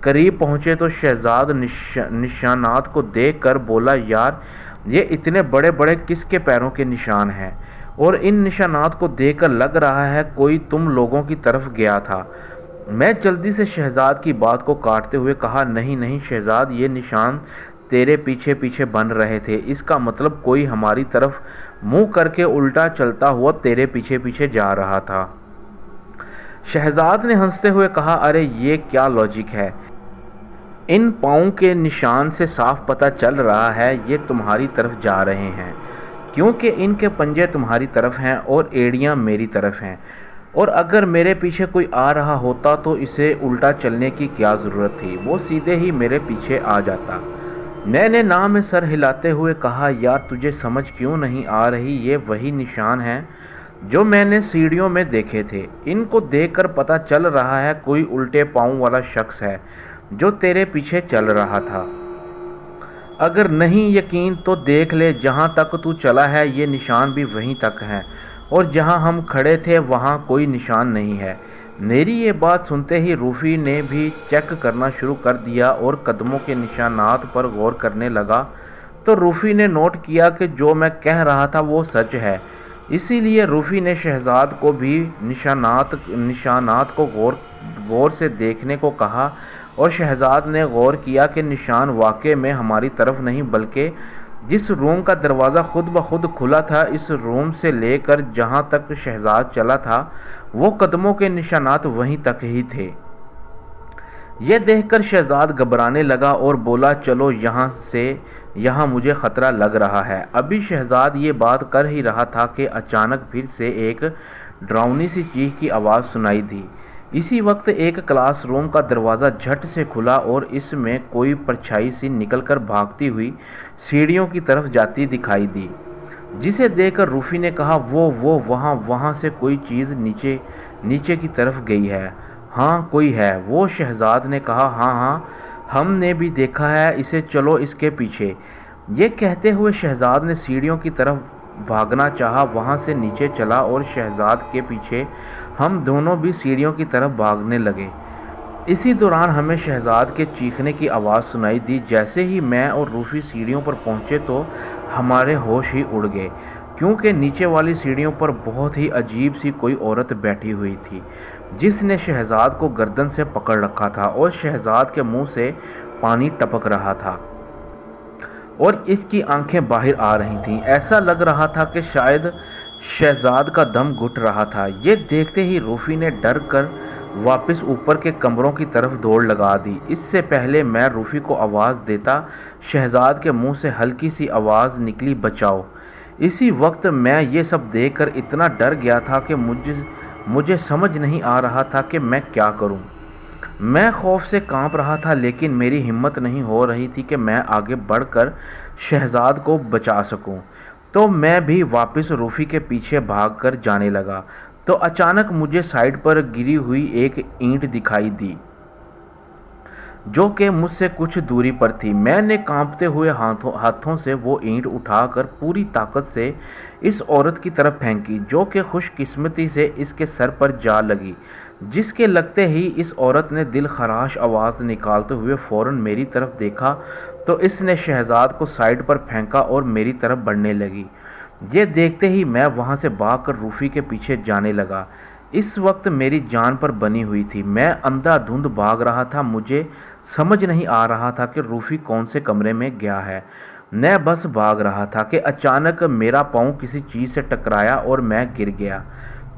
قریب پہنچے تو شہزاد نشانات کو دیکھ کر بولا، یار یہ اتنے بڑے بڑے کس کے پیروں کے نشان ہیں؟ اور ان نشانات کو دیکھ کر لگ رہا ہے کوئی تم لوگوں کی طرف گیا تھا۔ میں جلدی سے شہزاد کی بات کو کاٹتے ہوئے کہا، نہیں نہیں شہزاد، یہ نشان تیرے پیچھے پیچھے بن رہے تھے، اس کا مطلب کوئی ہماری طرف منہ کر کے الٹا چلتا ہوا تیرے پیچھے پیچھے جا رہا تھا۔ شہزاد نے ہنستے ہوئے کہا، ارے یہ کیا لاجک ہے؟ ان پاؤں کے نشان سے صاف پتہ چل رہا ہے یہ تمہاری طرف جا رہے ہیں، کیونکہ ان کے پنجے تمہاری طرف ہیں اور ایڑیاں میری طرف ہیں، اور اگر میرے پیچھے کوئی آ رہا ہوتا تو اسے الٹا چلنے کی کیا ضرورت تھی، وہ سیدھے ہی میرے پیچھے آ جاتا۔ میں نے ناں میں سر ہلاتے ہوئے کہا، یار تجھے سمجھ کیوں نہیں آ رہی؟ یہ وہی نشان ہیں جو میں نے سیڑھیوں میں دیکھے تھے، ان کو دیکھ کر پتہ چل رہا ہے کوئی الٹے پاؤں والا شخص ہے جو تیرے پیچھے چل رہا تھا۔ اگر نہیں یقین تو دیکھ لے، جہاں تک تو چلا ہے یہ نشان بھی وہیں تک ہیں، اور جہاں ہم کھڑے تھے وہاں کوئی نشان نہیں ہے۔ میری یہ بات سنتے ہی روفی نے بھی چیک کرنا شروع کر دیا اور قدموں کے نشانات پر غور کرنے لگا، تو روفی نے نوٹ کیا کہ جو میں کہہ رہا تھا وہ سچ ہے۔ اسی لیے روفی نے شہزاد کو بھی نشانات کو غور سے دیکھنے کو کہا، اور شہزاد نے غور کیا کہ نشان واقع میں ہماری طرف نہیں، بلکہ جس روم کا دروازہ خود بخود کھلا تھا، اس روم سے لے کر جہاں تک شہزاد چلا تھا وہ قدموں کے نشانات وہیں تک ہی تھے۔ یہ دیکھ کر شہزاد گھبرانے لگا اور بولا، چلو یہاں مجھے خطرہ لگ رہا ہے۔ ابھی شہزاد یہ بات کر ہی رہا تھا کہ اچانک پھر سے ایک ڈراؤنی سی چیخ کی آواز سنائی دی۔ اسی وقت ایک کلاس روم کا دروازہ جھٹ سے کھلا اور اس میں کوئی پرچھائی سی نکل کر بھاگتی ہوئی سیڑھیوں کی طرف جاتی دکھائی دی، جسے دیکھ کر روفی نے کہا، وہ وہاں سے کوئی چیز نیچے کی طرف گئی ہے۔ ہاں کوئی ہے، وہ شہزاد نے کہا، ہاں ہم نے بھی دیکھا ہے اسے، چلو اس کے پیچھے۔ یہ کہتے ہوئے شہزاد نے سیڑھیوں کی طرف بھاگنا چاہا، وہاں سے نیچے چلا اور شہزاد کے پیچھے ہم دونوں بھی سیڑھیوں کی طرف بھاگنے لگے۔ اسی دوران ہمیں شہزاد کے چیخنے کی آواز سنائی دی۔ جیسے ہی میں اور روفی سیڑھیوں پر پہنچے تو ہمارے ہوش ہی اڑ گئے، کیونکہ نیچے والی سیڑھیوں پر بہت ہی عجیب سی کوئی عورت بیٹھی ہوئی تھی، جس نے شہزاد کو گردن سے پکڑ رکھا تھا اور شہزاد کے منہ سے پانی ٹپک رہا تھا اور اس کی آنکھیں باہر آ رہی تھیں۔ ایسا لگ رہا تھا کہ شاید شہزاد کا دم گھٹ رہا تھا۔ یہ دیکھتے ہی روفی نے ڈر کر واپس اوپر کے کمروں کی طرف دوڑ لگا دی۔ اس سے پہلے میں روفی کو آواز دیتا، شہزاد کے منہ سے ہلکی سی آواز نکلی، بچاؤ۔ اسی وقت میں یہ سب دیکھ کر اتنا ڈر گیا تھا کہ مجھے سمجھ نہیں آ رہا تھا کہ میں کیا کروں۔ میں خوف سے کانپ رہا تھا، لیکن میری ہمت نہیں ہو رہی تھی کہ میں آگے بڑھ کر شہزاد کو بچا سکوں۔ تو میں بھی واپس روفی کے پیچھے بھاگ کر جانے لگا، تو اچانک مجھے سائیڈ پر گری ہوئی ایک اینٹ دکھائی دی جو کہ مجھ سے کچھ دوری پر تھی۔ میں نے کانپتے ہوئے ہاتھوں سے وہ اینٹ اٹھا کر پوری طاقت سے اس عورت کی طرف پھینکی، جو کہ خوش قسمتی سے اس کے سر پر جا لگی، جس کے لگتے ہی اس عورت نے دل خراش آواز نکالتے ہوئے فوراً میری طرف دیکھا، تو اس نے شہزاد کو سائیڈ پر پھینکا اور میری طرف بڑھنے لگی۔ یہ دیکھتے ہی میں وہاں سے بھاگ کر روفی کے پیچھے جانے لگا۔ اس وقت میری جان پر بنی ہوئی تھی، میں اندھا دھند بھاگ رہا تھا، مجھے سمجھ نہیں آ رہا تھا کہ روفی کون سے کمرے میں گیا ہے۔ میں بس بھاگ رہا تھا کہ اچانک میرا پاؤں کسی چیز سے ٹکرایا اور میں گر گیا،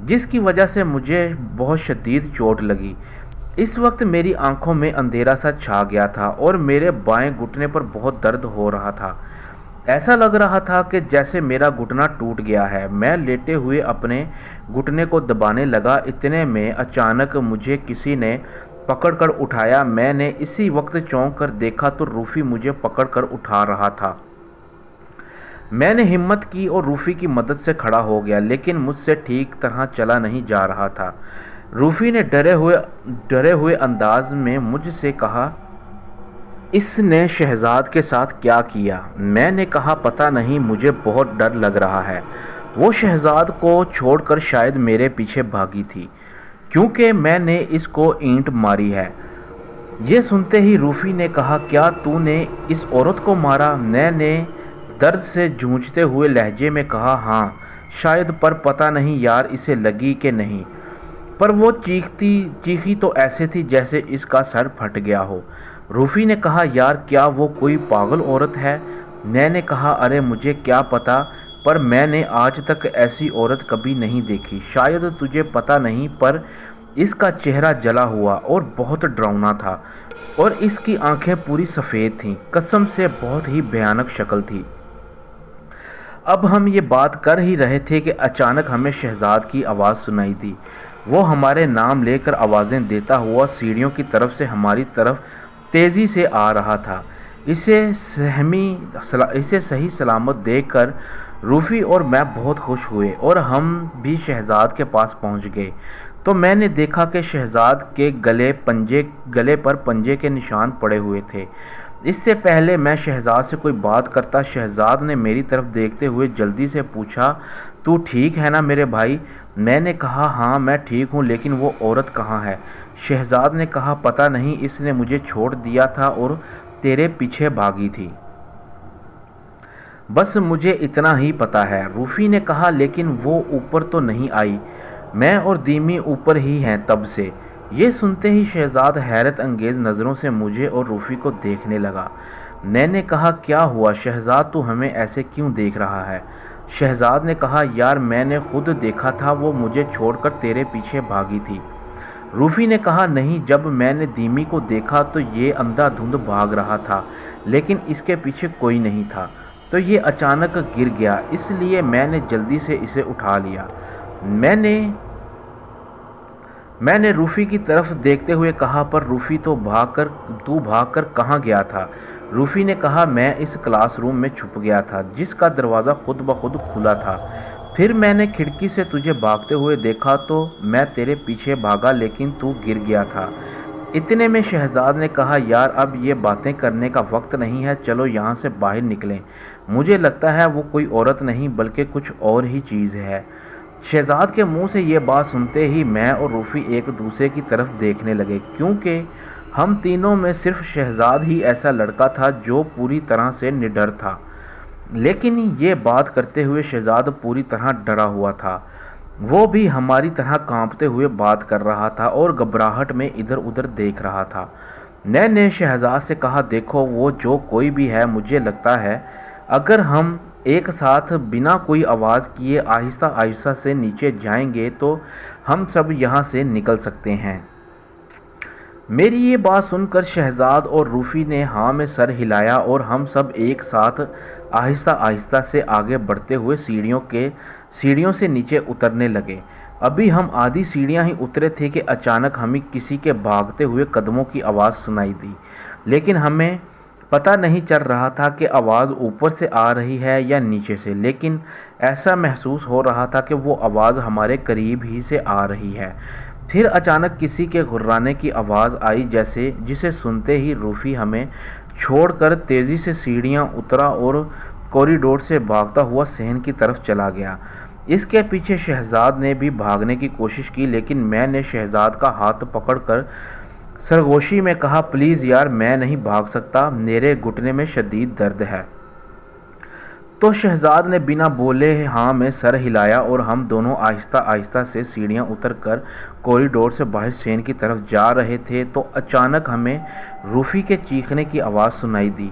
جس کی وجہ سے مجھے بہت شدید چوٹ لگی۔ اس وقت میری آنکھوں میں اندھیرا سا چھا گیا تھا اور میرے بائیں گھٹنے پر بہت درد ہو رہا تھا۔ ایسا لگ رہا تھا کہ جیسے میرا گھٹنا ٹوٹ گیا ہے۔ میں لیٹے ہوئے اپنے گھٹنے کو دبانے لگا، اتنے میں اچانک مجھے کسی نے پکڑ کر اٹھایا۔ میں نے اسی وقت چونک کر دیکھا تو روفی مجھے پکڑ کر اٹھا رہا تھا۔ میں نے ہمت کی اور روفی کی مدد سے کھڑا ہو گیا، لیکن مجھ سے ٹھیک طرح چلا نہیں جا رہا تھا۔ روفی نے ڈرے ہوئے انداز میں مجھ سے کہا، اس نے شہزاد کے ساتھ کیا کیا؟ میں نے کہا، پتہ نہیں، مجھے بہت ڈر لگ رہا ہے۔ وہ شہزاد کو چھوڑ کر شاید میرے پیچھے بھاگی تھی، کیونکہ میں نے اس کو اینٹ ماری ہے۔ یہ سنتے ہی روفی نے کہا کیا تو نے اس عورت کو مارا؟ میں نے درد سے جھونجتے ہوئے لہجے میں کہا ہاں شاید، پر پتہ نہیں یار اسے لگی کہ نہیں، پر وہ چیخی تو ایسے تھی جیسے اس کا سر پھٹ گیا ہو۔ روفی نے کہا یار کیا وہ کوئی پاگل عورت ہے؟ میں نے کہا ارے مجھے کیا پتا، پر میں نے آج تک ایسی عورت کبھی نہیں دیکھی، شاید تجھے پتہ نہیں، پر اس کا چہرہ جلا ہوا اور بہت ڈراؤنا تھا، اور اس کی آنکھیں پوری سفید تھیں، قسم سے بہت ہی بھیانک شکل تھی۔ اب ہم یہ بات کر ہی رہے تھے کہ اچانک ہمیں شہزاد کی آواز سنائی دی۔ وہ ہمارے نام لے کر آوازیں دیتا ہوا سیڑھیوں کی طرف سے ہماری طرف تیزی سے آ رہا تھا۔ اسے صحیح سلامت دیکھ کر روفی اور میں بہت خوش ہوئے اور ہم بھی شہزاد کے پاس پہنچ گئے تو میں نے دیکھا کہ شہزاد کے گلے پر پنجے کے نشان پڑے ہوئے تھے۔ اس سے پہلے میں شہزاد سے کوئی بات کرتا، شہزاد نے میری طرف دیکھتے ہوئے جلدی سے پوچھا تو ٹھیک ہے نا میرے بھائی؟ میں نے کہا ہاں میں ٹھیک ہوں، لیکن وہ عورت کہاں ہے؟ شہزاد نے کہا پتہ نہیں، اس نے مجھے چھوڑ دیا تھا اور تیرے پیچھے بھاگی تھی۔ بس مجھے اتنا ہی پتا ہے، روفی نے کہا، لیکن وہ اوپر تو نہیں آئی، میں اور دیمی اوپر ہی ہیں تب سے۔ یہ سنتے ہی شہزاد حیرت انگیز نظروں سے مجھے اور روفی کو دیکھنے لگا۔ میں نے کہا کیا ہوا شہزاد، تو ہمیں ایسے کیوں دیکھ رہا ہے؟ شہزاد نے کہا یار میں نے خود دیکھا تھا، وہ مجھے چھوڑ کر تیرے پیچھے بھاگی تھی۔ روفی نے کہا نہیں، جب میں نے دیمی کو دیکھا تو یہ اندھا دھند بھاگ رہا تھا، لیکن اس کے پیچھے کوئی نہیں تھا، تو یہ اچانک گر گیا، اس لیے میں نے جلدی سے اسے اٹھا لیا۔ میں نے روفی کی طرف دیکھتے ہوئے کہا پر روفی تو بھاگ کر کہاں گیا تھا؟ روفی نے کہا میں اس کلاس روم میں چھپ گیا تھا جس کا دروازہ خود بخود کھلا تھا، پھر میں نے کھڑکی سے تجھے بھاگتے ہوئے دیکھا تو میں تیرے پیچھے بھاگا، لیکن تو گر گیا تھا۔ اتنے میں شہزاد نے کہا یار اب یہ باتیں کرنے کا وقت نہیں ہے، چلو یہاں سے باہر نکلیں، مجھے لگتا ہے وہ کوئی عورت نہیں بلکہ کچھ اور ہی چیز ہے۔ شہزاد کے منہ سے یہ بات سنتے ہی میں اور روفی ایک دوسرے کی طرف دیکھنے لگے، کیونکہ ہم تینوں میں صرف شہزاد ہی ایسا لڑکا تھا جو پوری طرح سے نڈر تھا، لیکن یہ بات کرتے ہوئے شہزاد پوری طرح ڈرا ہوا تھا، وہ بھی ہماری طرح کانپتے ہوئے بات کر رہا تھا اور گھبراہٹ میں ادھر ادھر دیکھ رہا تھا۔ میں نے شہزاد سے کہا دیکھو وہ جو کوئی بھی ہے، مجھے لگتا ہے اگر ہم ایک ساتھ بنا کوئی آواز کیے آہستہ آہستہ سے نیچے جائیں گے تو ہم سب یہاں سے نکل سکتے ہیں۔ میری یہ بات سن کر شہزاد اور روفی نے ہاں میں سر ہلایا اور ہم سب ایک ساتھ آہستہ آہستہ سے آگے بڑھتے ہوئے سیڑھیوں سے نیچے اترنے لگے۔ ابھی ہم آدھی سیڑھیاں ہی اترے تھے کہ اچانک ہمیں کسی کے بھاگتے ہوئے قدموں کی آواز سنائی دی، لیکن ہمیں پتہ نہیں چل رہا تھا کہ آواز اوپر سے آ رہی ہے یا نیچے سے، لیکن ایسا محسوس ہو رہا تھا کہ وہ آواز ہمارے قریب ہی سے آ رہی ہے۔ پھر اچانک کسی کے گھرانے کی آواز آئی، جسے سنتے ہی روفی ہمیں چھوڑ کر تیزی سے سیڑھیاں اترا اور کوریڈور سے بھاگتا ہوا صحن کی طرف چلا گیا۔ اس کے پیچھے شہزاد نے بھی بھاگنے کی کوشش کی، لیکن میں نے شہزاد کا ہاتھ پکڑ کر سرگوشی میں کہا پلیز یار میں نہیں بھاگ سکتا، میرے گھٹنے میں شدید درد ہے۔ تو شہزاد نے بنا بولے ہاں میں سر ہلایا اور ہم دونوں آہستہ آہستہ سے سیڑھیاں اتر کر کوریڈور سے باہر صحن کی طرف جا رہے تھے تو اچانک ہمیں روفی کے چیخنے کی آواز سنائی دی۔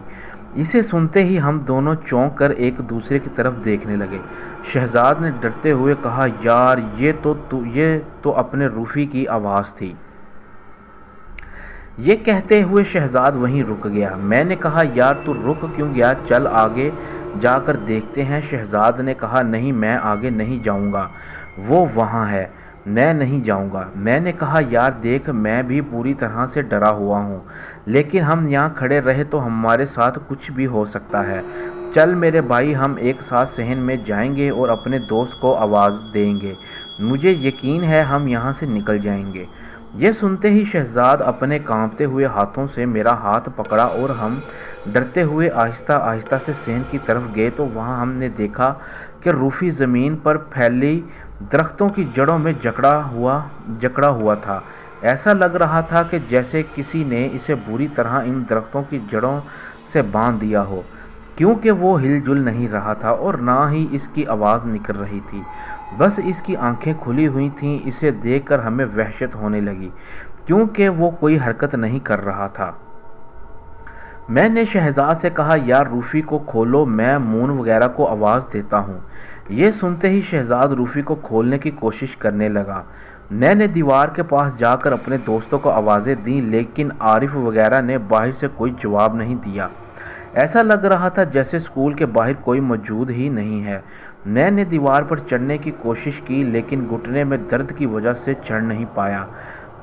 اسے سنتے ہی ہم دونوں چونک کر ایک دوسرے کی طرف دیکھنے لگے۔ شہزاد نے ڈرتے ہوئے کہا یار یہ تو اپنے روفی کی آواز تھی۔ یہ کہتے ہوئے شہزاد وہیں رک گیا۔ میں نے کہا یار تو رک کیوں گیا، چل آگے جا کر دیکھتے ہیں۔ شہزاد نے کہا نہیں میں آگے نہیں جاؤں گا، وہ وہاں ہے، میں نہیں جاؤں گا۔ میں نے کہا یار دیکھ میں بھی پوری طرح سے ڈرا ہوا ہوں، لیکن ہم یہاں کھڑے رہے تو ہمارے ساتھ کچھ بھی ہو سکتا ہے، چل میرے بھائی ہم ایک ساتھ صحن میں جائیں گے اور اپنے دوست کو آواز دیں گے، مجھے یقین ہے ہم یہاں سے نکل جائیں گے۔ یہ سنتے ہی شہزاد اپنے کانپتے ہوئے ہاتھوں سے میرا ہاتھ پکڑا اور ہم ڈرتے ہوئے آہستہ آہستہ سے صحن کی طرف گئے تو وہاں ہم نے دیکھا کہ روفی زمین پر پھیلی درختوں کی جڑوں میں جکڑا ہوا تھا۔ ایسا لگ رہا تھا کہ جیسے کسی نے اسے بری طرح ان درختوں کی جڑوں سے باندھ دیا ہو، کیونکہ وہ ہل جل نہیں رہا تھا اور نہ ہی اس کی آواز نکل رہی تھی، بس اس کی آنکھیں کھلی ہوئی تھیں۔ اسے دیکھ کر ہمیں وحشت ہونے لگی کیونکہ وہ کوئی حرکت نہیں کر رہا تھا۔ میں نے شہزاد سے کہا، یار روفی کو کھولو، میں مون وغیرہ کو آواز دیتا ہوں۔ یہ سنتے ہی شہزاد روفی کو کھولنے کی کوشش کرنے لگا۔ میں نے دیوار کے پاس جا کر اپنے دوستوں کو آوازیں دیں، لیکن عارف وغیرہ نے باہر سے کوئی جواب نہیں دیا۔ ایسا لگ رہا تھا جیسے اسکول کے باہر کوئی موجود ہی نہیں ہے۔ میں نے دیوار پر چڑھنے کی کوشش کی، لیکن گھٹنے میں درد کی وجہ سے چڑھ نہیں پایا۔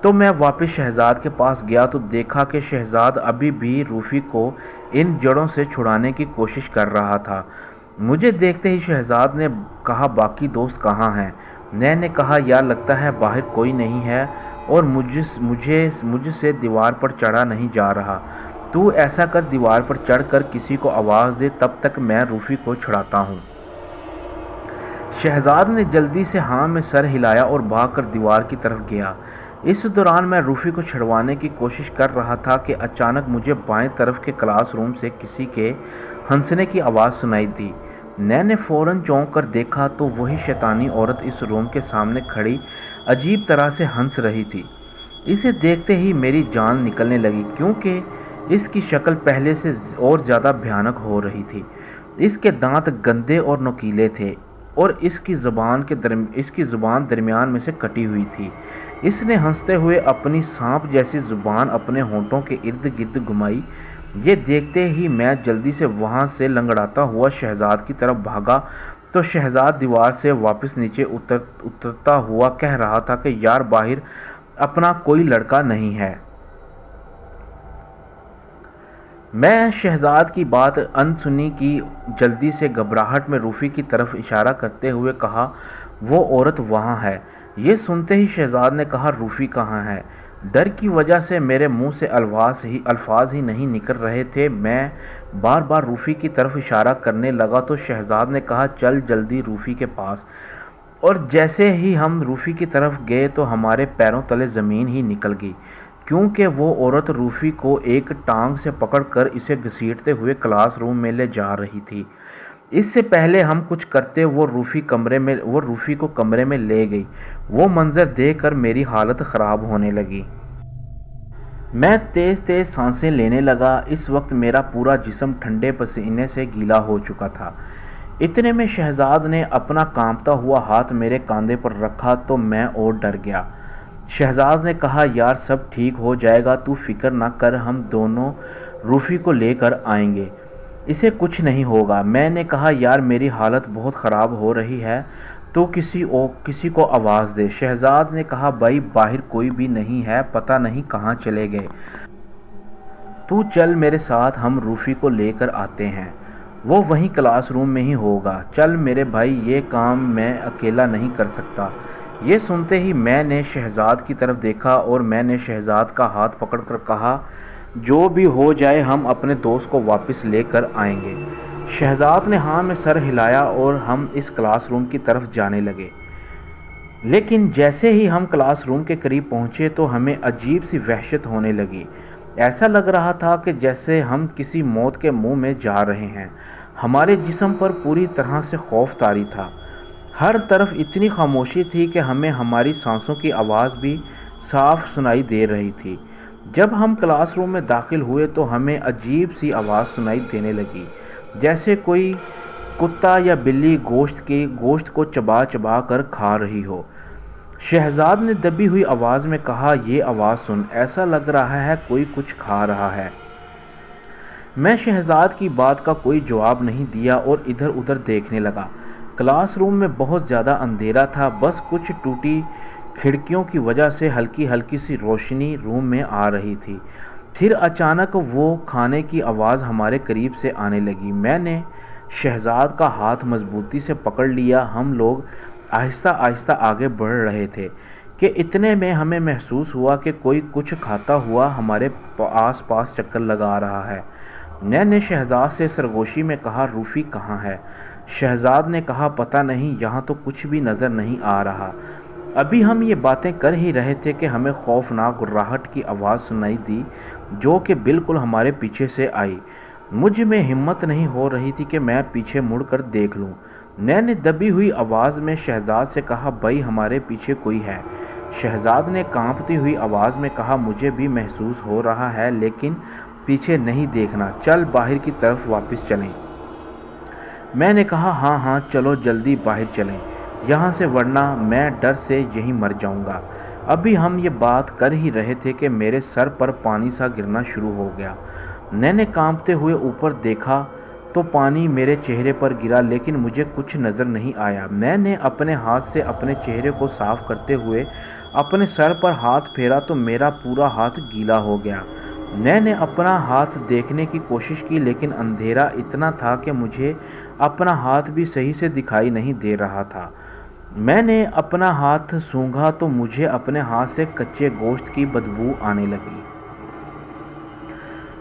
تو میں واپس شہزاد کے پاس گیا تو دیکھا کہ شہزاد ابھی بھی روفی کو ان جڑوں سے چھڑانے کی کوشش کر رہا تھا۔ مجھے دیکھتے ہی شہزاد نے کہا، باقی دوست کہاں ہیں؟ میں نے کہا، یار لگتا ہے باہر کوئی نہیں ہے اور مجھ سے دیوار پر چڑھا نہیں جا رہا۔ تو ایسا کر، دیوار پر چڑھ کر کسی کو آواز دے، تب تک میں روفی کو چھڑاتا ہوں۔ شہزاد نے جلدی سے ہاں میں سر ہلایا اور بھاگ کر دیوار کی طرف گیا۔ اس دوران میں روفی کو چھڑوانے کی کوشش کر رہا تھا کہ اچانک مجھے بائیں طرف کے کلاس روم سے کسی کے ہنسنے کی آواز سنائی دی۔ میں نے فوراً چونک کر دیکھا تو وہی شیطانی عورت اس روم کے سامنے کھڑی عجیب طرح سے ہنس رہی تھی۔ اسے دیکھتے ہی میری جان نکلنے لگی کیونکہ اس کی شکل پہلے سے اور زیادہ بھیانک ہو رہی تھی۔ اس کے دانت گندے اور نوکیلے تھے اور اس کی زبان درمیان میں سے کٹی ہوئی تھی۔ اس نے ہنستے ہوئے اپنی سانپ جیسی زبان اپنے ہونٹوں کے ارد گرد گھمائی۔ یہ دیکھتے ہی میں جلدی سے وہاں سے لنگڑاتا ہوا شہزاد کی طرف بھاگا تو شہزاد دیوار سے واپس نیچے اترتا ہوا کہہ رہا تھا کہ یار باہر اپنا کوئی لڑکا نہیں ہے۔ میں شہزاد کی بات انسنی کی جلدی سے گھبراہٹ میں روفی کی طرف اشارہ کرتے ہوئے کہا، وہ عورت وہاں ہے۔ یہ سنتے ہی شہزاد نے کہا، روفی کہاں ہے؟ ڈر کی وجہ سے میرے منہ سے الفاظ ہی نہیں نکل رہے تھے۔ میں بار بار روفی کی طرف اشارہ کرنے لگا تو شہزاد نے کہا، چل جلدی روفی کے پاس۔ اور جیسے ہی ہم روفی کی طرف گئے تو ہمارے پیروں تلے زمین ہی نکل گئی، کیونکہ وہ عورت روفی کو ایک ٹانگ سے پکڑ کر اسے گھسیٹتے ہوئے کلاس روم میں لے جا رہی تھی۔ اس سے پہلے ہم کچھ کرتے وہ روفی کو کمرے میں لے گئی۔ وہ منظر دیکھ کر میری حالت خراب ہونے لگی۔ میں تیز تیز سانسیں لینے لگا۔ اس وقت میرا پورا جسم ٹھنڈے پسینے سے گیلا ہو چکا تھا۔ اتنے میں شہزاد نے اپنا کانپتا ہوا ہاتھ میرے کاندھے پر رکھا تو میں اور ڈر گیا۔ شہزاد نے کہا، یار سب ٹھیک ہو جائے گا، تو فکر نہ کر، ہم دونوں روفی کو لے کر آئیں گے، اسے کچھ نہیں ہوگا۔ میں نے کہا، یار میری حالت بہت خراب ہو رہی ہے، تو کسی کو آواز دے۔ شہزاد نے کہا، بھائی باہر کوئی بھی نہیں ہے، پتہ نہیں کہاں چلے گئے۔ تو چل میرے ساتھ، ہم روفی کو لے کر آتے ہیں، وہ وہیں کلاس روم میں ہی ہوگا۔ چل میرے بھائی، یہ کام میں اکیلا نہیں کر سکتا۔ یہ سنتے ہی میں نے شہزاد کی طرف دیکھا اور میں نے شہزاد کا ہاتھ پکڑ کر کہا، جو بھی ہو جائے ہم اپنے دوست کو واپس لے کر آئیں گے۔ شہزاد نے ہاں میں سر ہلایا اور ہم اس کلاس روم کی طرف جانے لگے۔ لیکن جیسے ہی ہم کلاس روم کے قریب پہنچے تو ہمیں عجیب سی وحشت ہونے لگی۔ ایسا لگ رہا تھا کہ جیسے ہم کسی موت کے منہ میں جا رہے ہیں۔ ہمارے جسم پر پوری طرح سے خوف طاری تھا۔ ہر طرف اتنی خاموشی تھی کہ ہمیں ہماری سانسوں کی آواز بھی صاف سنائی دے رہی تھی۔ جب ہم کلاس روم میں داخل ہوئے تو ہمیں عجیب سی آواز سنائی دینے لگی، جیسے کوئی کتا یا بلی گوشت کو چبا چبا کر کھا رہی ہو۔ شہزاد نے دبی ہوئی آواز میں کہا، یہ آواز سن، ایسا لگ رہا ہے کوئی کچھ کھا رہا ہے۔ میں شہزاد کی بات کا کوئی جواب نہیں دیا اور ادھر ادھر دیکھنے لگا۔ کلاس روم میں بہت زیادہ اندھیرا تھا، بس کچھ ٹوٹی کھڑکیوں کی وجہ سے ہلکی ہلکی سی روشنی روم میں آ رہی تھی۔ پھر اچانک وہ کھانے کی آواز ہمارے قریب سے آنے لگی۔ میں نے شہزاد کا ہاتھ مضبوطی سے پکڑ لیا۔ ہم لوگ آہستہ آہستہ آگے بڑھ رہے تھے کہ اتنے میں ہمیں محسوس ہوا کہ کوئی کچھ کھاتا ہوا ہمارے آس پاس چکر لگا رہا ہے۔ میں نے شہزاد سے سرگوشی میں کہا، روفی کہاں ہے؟ شہزاد نے کہا، پتہ نہیں، یہاں تو کچھ بھی نظر نہیں آ رہا۔ ابھی ہم یہ باتیں کر ہی رہے تھے کہ ہمیں خوفناک راہٹ کی آواز سنائی دی جو کہ بالکل ہمارے پیچھے سے آئی۔ مجھ میں ہمت نہیں ہو رہی تھی کہ میں پیچھے مڑ کر دیکھ لوں۔ میں نے دبی ہوئی آواز میں شہزاد سے کہا، بھائی ہمارے پیچھے کوئی ہے۔ شہزاد نے کانپتی ہوئی آواز میں کہا، مجھے بھی محسوس ہو رہا ہے لیکن پیچھے نہیں دیکھنا، چل باہر کی طرف واپس چلیں۔ میں نے کہا، ہاں ہاں چلو جلدی باہر چلیں یہاں سے، ورنہ میں ڈر سے یہیں مر جاؤں گا۔ ابھی ہم یہ بات کر ہی رہے تھے کہ میرے سر پر پانی سا گرنا شروع ہو گیا۔ میں نے کانپتے ہوئے اوپر دیکھا تو پانی میرے چہرے پر گرا لیکن مجھے کچھ نظر نہیں آیا۔ میں نے اپنے ہاتھ سے اپنے چہرے کو صاف کرتے ہوئے اپنے سر پر ہاتھ پھیرا تو میرا پورا ہاتھ گیلا ہو گیا۔ میں نے اپنا ہاتھ دیکھنے کی کوشش کی لیکن اندھیرا اتنا تھا کہ مجھے اپنا ہاتھ بھی صحیح سے دکھائی نہیں دے رہا تھا۔ میں نے اپنا ہاتھ سونگھا تو مجھے اپنے ہاتھ سے کچے گوشت کی بدبو آنے لگی۔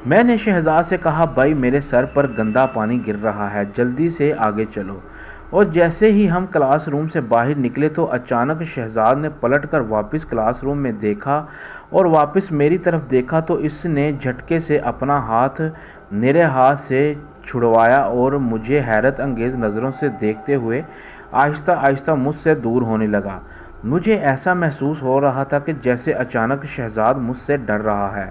میں نے شہزاد سے کہا، بھائی میرے سر پر گندا پانی گر رہا ہے، جلدی سے آگے چلو۔ اور جیسے ہی ہم کلاس روم سے باہر نکلے تو اچانک شہزاد نے پلٹ کر واپس کلاس روم میں دیکھا اور واپس میری طرف دیکھا تو اس نے جھٹکے سے اپنا ہاتھ میرے ہاتھ سے چھڑوایا اور مجھے حیرت انگیز نظروں سے دیکھتے ہوئے آہستہ آہستہ مجھ سے دور ہونے لگا۔ مجھے ایسا محسوس ہو رہا تھا کہ جیسے اچانک شہزاد مجھ سے ڈر رہا ہے۔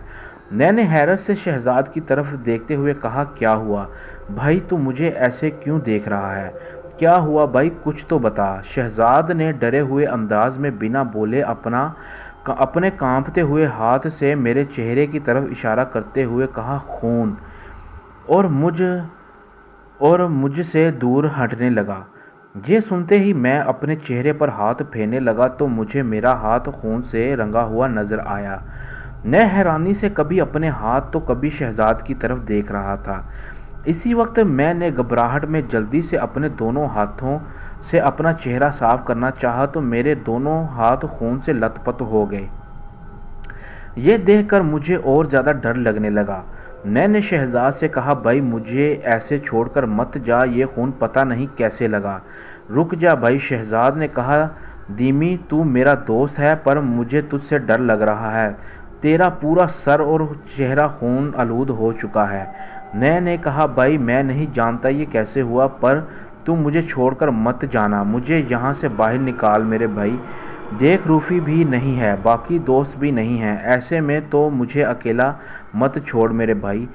میں نے حیرت سے شہزاد کی طرف دیکھتے ہوئے کہا، کیا ہوا بھائی، تو مجھے ایسے کیوں دیکھ رہا ہے؟ کیا ہوا بھائی، کچھ تو بتا۔ شہزاد نے ڈرے ہوئے انداز میں بنا بولے اپنے کانپتے ہوئے ہاتھ سے میرے چہرے کی طرف اشارہ کرتے ہوئے کہا، خون، اور مجھ سے دور ہٹنے لگا۔ یہ سنتے ہی میں اپنے چہرے پر ہاتھ پھیرنے لگا تو مجھے میرا ہاتھ خون سے رنگا ہوا نظر آیا۔ میں حیرانی سے کبھی اپنے ہاتھ تو کبھی شہزاد کی طرف دیکھ رہا تھا۔ اسی وقت میں نے گھبراہٹ میں جلدی سے اپنے دونوں ہاتھوں سے اپنا چہرہ صاف کرنا چاہا تو میرے دونوں ہاتھ خون سے لت پت ہو گئے۔ یہ دیکھ کر مجھے اور زیادہ ڈر لگنے لگا۔ میں نے شہزاد سے کہا، بھائی مجھے ایسے چھوڑ کر مت جا، یہ خون پتہ نہیں کیسے لگا۔ رک جا بھائی، شہزاد نے کہا، دیمی تو میرا دوست ہے پر مجھے تجھ سے ڈر لگ رہا ہے، تیرا پورا سر اور چہرہ خون آلود ہو چکا ہے۔ میں نے کہا، بھائی میں نہیں جانتا یہ کیسے ہوا پر تم مجھے چھوڑ کر مت جانا، مجھے یہاں سے باہر نکال میرے بھائی۔ دیکھ روفی بھی نہیں ہے، باقی دوست بھی نہیں ہیں، ایسے میں تو مجھے اکیلا مت چھوڑ میرے بھائی،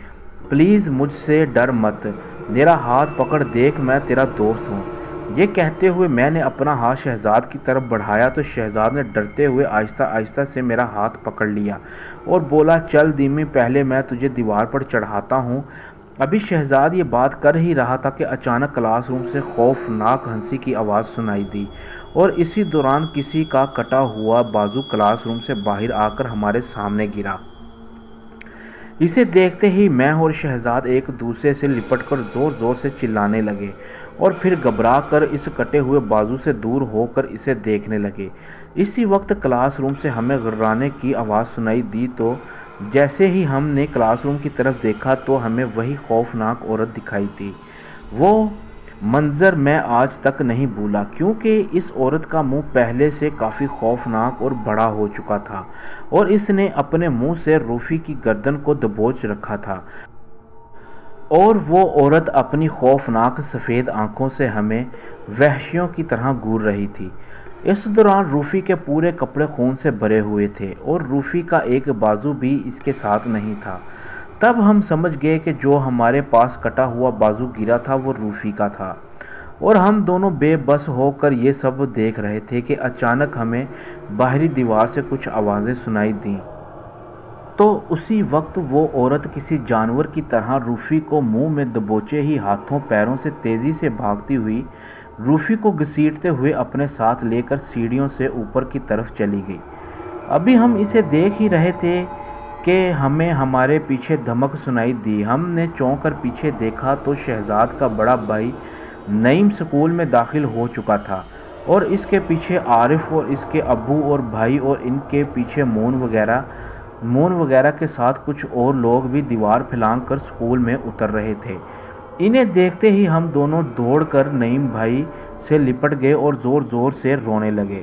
پلیز مجھ سے ڈر مت، میرا ہاتھ پکڑ، دیکھ میں تیرا دوست ہوں۔ یہ کہتے ہوئے میں نے اپنا ہاتھ شہزاد کی طرف بڑھایا تو شہزاد نے ڈرتے ہوئے آہستہ آہستہ سے میرا ہاتھ پکڑ لیا اور بولا، چل دیمی، پہلے میں تجھے دیوار پر چڑھاتا ہوں۔ ابھی شہزاد یہ بات کر ہی رہا تھا کہ اچانک کلاس روم سے خوفناک ہنسی کی آواز سنائی دی اور اسی دوران کسی کا کٹا ہوا بازو کلاس روم سے باہر آ کر ہمارے سامنے گرا۔ اسے دیکھتے ہی میں اور شہزاد ایک دوسرے سے لپٹ کر زور زور سے چلانے لگے اور پھر گھبرا کر اس کٹے ہوئے بازو سے دور ہو کر اسے دیکھنے لگے۔ اسی وقت کلاس روم سے ہمیں غرانے کی آواز سنائی دی تو جیسے ہی ہم نے کلاس روم کی طرف دیکھا تو ہمیں وہی خوفناک عورت دکھائی دی۔ وہ منظر میں آج تک نہیں بھولا کیونکہ اس عورت کا منہ پہلے سے کافی خوفناک اور بڑا ہو چکا تھا اور اس نے اپنے منہ سے روفی کی گردن کو دبوچ رکھا تھا اور وہ عورت اپنی خوفناک سفید آنکھوں سے ہمیں وحشیوں کی طرح گھور رہی تھی۔ اس دوران روفی کے پورے کپڑے خون سے بھرے ہوئے تھے اور روفی کا ایک بازو بھی اس کے ساتھ نہیں تھا۔ تب ہم سمجھ گئے کہ جو ہمارے پاس کٹا ہوا بازو گرا تھا وہ روفی کا تھا اور ہم دونوں بے بس ہو کر یہ سب دیکھ رہے تھے کہ اچانک ہمیں باہری دیوار سے کچھ آوازیں سنائی دیں تو اسی وقت وہ عورت کسی جانور کی طرح روفی کو منہ میں دبوچے ہی ہاتھوں پیروں سے تیزی سے بھاگتی ہوئی روفی کو گھسیٹتے ہوئے اپنے ساتھ لے کر سیڑھیوں سے اوپر کی طرف چلی گئی۔ ابھی ہم اسے دیکھ ہی رہے تھے کہ ہمیں ہمارے پیچھے دھمک سنائی دی۔ ہم نے چونک کر پیچھے دیکھا تو شہزاد کا بڑا بھائی نعیم اسکول میں داخل ہو چکا تھا اور اس کے پیچھے عارف اور اس کے ابو اور بھائی اور ان کے پیچھے مون وغیرہ کے ساتھ کچھ اور لوگ بھی دیوار پھلانگ کر اسکول میں اتر رہے تھے۔ انہیں دیکھتے ہی ہم دونوں دوڑ کر نعیم بھائی سے لپٹ گئے اور زور زور سے رونے لگے۔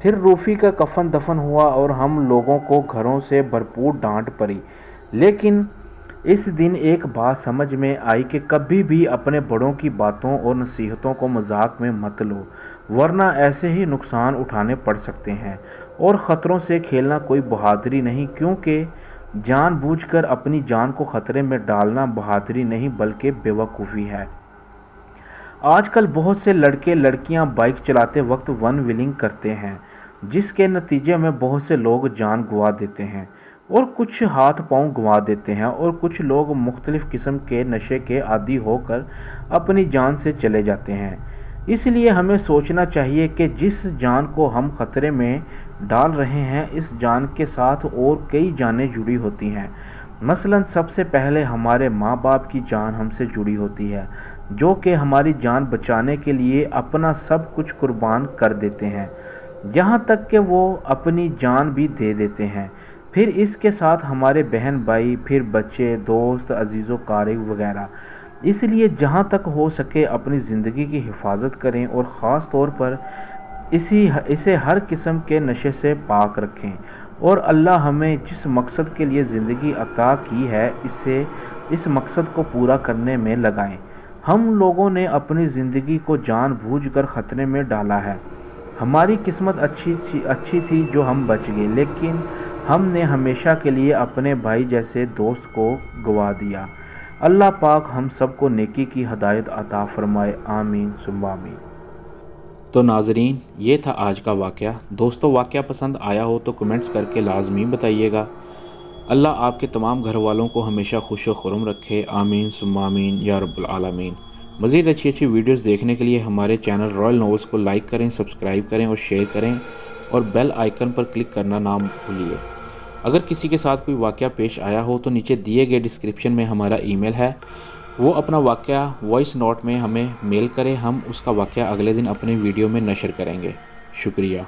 پھر روفی کا کفن دفن ہوا اور ہم لوگوں کو گھروں سے بھرپور ڈانٹ پڑی، لیکن اس دن ایک بات سمجھ میں آئی کہ کبھی بھی اپنے بڑوں کی باتوں اور نصیحتوں کو مذاق میں مت لو، ورنہ ایسے ہی نقصان اٹھانے پڑ سکتے ہیں۔ اور خطروں سے کھیلنا کوئی بہادری نہیں، کیونکہ جان بوجھ کر اپنی جان کو خطرے میں ڈالنا بہادری نہیں بلکہ بے وقوفی ہے۔ آج کل بہت سے لڑکے لڑکیاں بائک چلاتے وقت ون ویلنگ کرتے ہیں، جس کے نتیجے میں بہت سے لوگ جان گنوا دیتے ہیں اور کچھ ہاتھ پاؤں گنوا دیتے ہیں، اور کچھ لوگ مختلف قسم کے نشے کے عادی ہو کر اپنی جان سے چلے جاتے ہیں۔ اس لیے ہمیں سوچنا چاہیے کہ جس جان کو ہم خطرے میں ڈال رہے ہیں، اس جان کے ساتھ اور کئی جانیں جڑی ہوتی ہیں۔ مثلاً سب سے پہلے ہمارے ماں باپ کی جان ہم سے جڑی ہوتی ہے، جو کہ ہماری جان بچانے کے لیے اپنا سب کچھ قربان کر دیتے ہیں، یہاں تک کہ وہ اپنی جان بھی دے دیتے ہیں۔ پھر اس کے ساتھ ہمارے بہن بھائی، پھر بچے، دوست، عزیز و قارب وغیرہ۔ اس لیے جہاں تک ہو سکے اپنی زندگی کی حفاظت کریں اور خاص طور پر اسے ہر قسم کے نشے سے پاک رکھیں، اور اللہ ہمیں جس مقصد کے لیے زندگی عطا کی ہے اس مقصد کو پورا کرنے میں لگائیں۔ ہم لوگوں نے اپنی زندگی کو جان بوجھ کر خطرے میں ڈالا ہے۔ ہماری قسمت اچھی تھی جو ہم بچ گئے، لیکن ہم نے ہمیشہ کے لیے اپنے بھائی جیسے دوست کو گنوا دیا۔ اللہ پاک ہم سب کو نیکی کی ہدایت عطا فرمائے، آمین ثم آمین۔ تو ناظرین، یہ تھا آج کا واقعہ۔ دوستو، واقعہ پسند آیا ہو تو کمنٹس کر کے لازمی بتائیے گا۔ اللہ آپ کے تمام گھر والوں کو ہمیشہ خوش و خرم رکھے، آمین ثم آمین یا رب العالمین۔ مزید اچھی ویڈیوز دیکھنے کے لیے ہمارے چینل رائل ناولز کو لائک کریں، سبسکرائب کریں اور شیئر کریں، اور بیل آئیکن پر کلک کرنا نہ بھولیے۔ اگر کسی کے ساتھ کوئی واقعہ پیش آیا ہو تو نیچے دیے گئے ڈسکرپشن میں ہمارا ای میل ہے، وہ اپنا واقعہ وائس نوٹ میں ہمیں میل کرے، ہم اس کا واقعہ اگلے دن اپنے ویڈیو میں نشر کریں گے۔ شکریہ۔